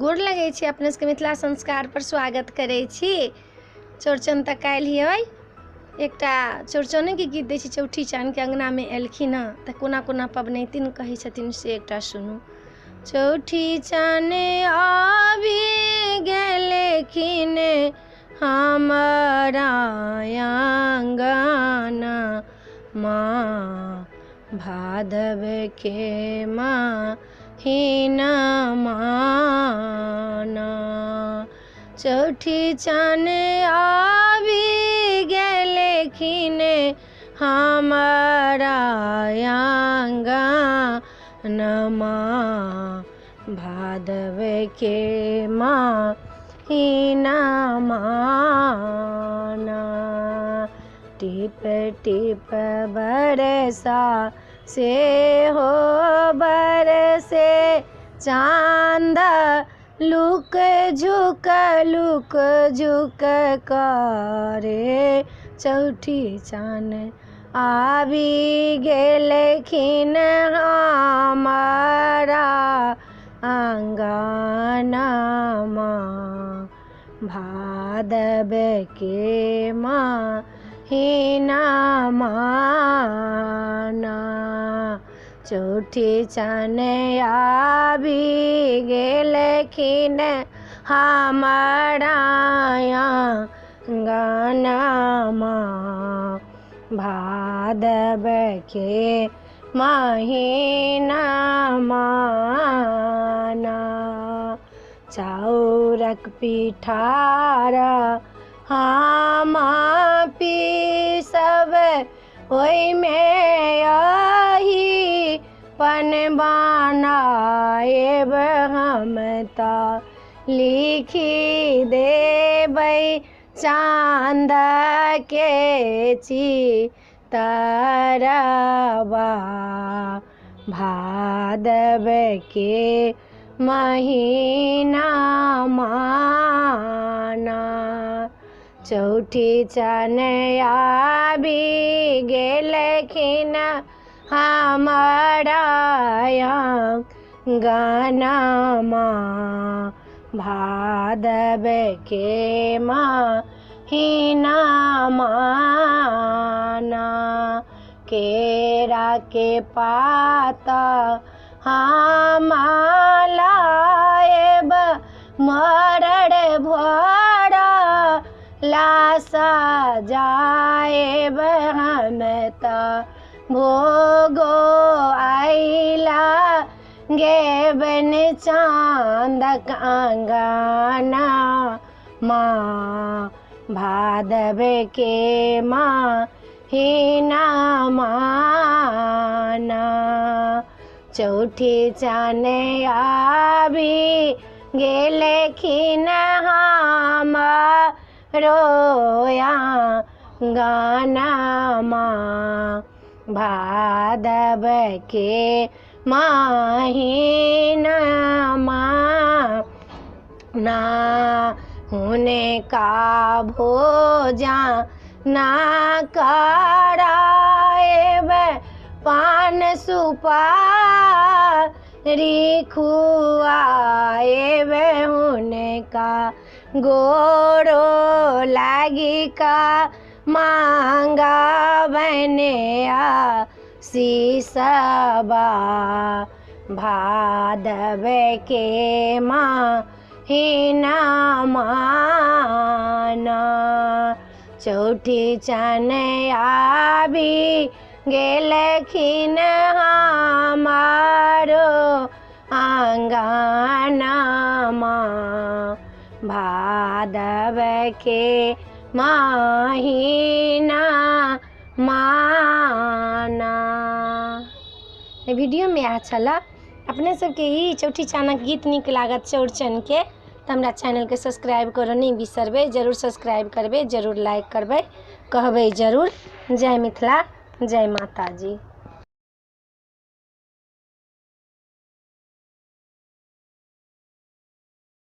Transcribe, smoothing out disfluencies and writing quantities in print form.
गोर लगै छी, अपने सबके मिथिला संस्कार पर स्वागत करै छी। चौड़चन तक आयल हियै, एकटा चौड़चनेके गीत दै छी। चौठी चानके अङ्गनामे एलखिन हँ तऽ कोना कोना पबनैतिन कहै छथिन से एकटा सुनू। चौठी चान आबि गेलखिन हमरा आँगना, माँ भादवके महीना माना। चौठी चान आबि गेलखिन हमरा आँगना, माँ भादवके महीना माना। टिप टिप बरसा से हो बरसे चाँद, लुक झुक करे। चौठी चान आबि गेलखिन हमरा आँगना, माँ भादवके महीना माना। चौठी चान आबि गेलखिन हमरा आँगना, माँ भादवके महीना माना। चाउरक पिठार हम पीसब, ओहिमे आही पन बनाएब हम तऽ लिखि देबै चाँदके चितरबा। भादवके महीना माना। चौठी चान आबि गेलखिन हमरा आँगना, माँ भादवके महीना माना। केराके पात हम लाएब, मरड़ भोर ला सजाएब हम तऽ भोगो आइला गेबन चाँदक अङ्गना, माँ भादवके महीना माना। चौठी चान आबि गेलखिन हमरो आँगना, माँ भादवके महीना माना। हुनका भोजन कराएब, पान सुपारी खुआएब, हुनका गोरो लागी का मांगबन आशीषबा। भादवके महीना माना। चौठी चान आबि गेलखिन हमरो आँगना, माँ भादवके महीना माना। वीडियो में अच्छा छला, अपने सबके ई चौठी चानक गीत नीक लागत चौड़चनके तऽ हमरा चैनलके सब्सक्राइब करऽ नहि बिसरबै। जरूर सब्सक्राइब करबै, जरूर लाइक करबै, कहबै जरूर। जय मिथिला, जय माता जी।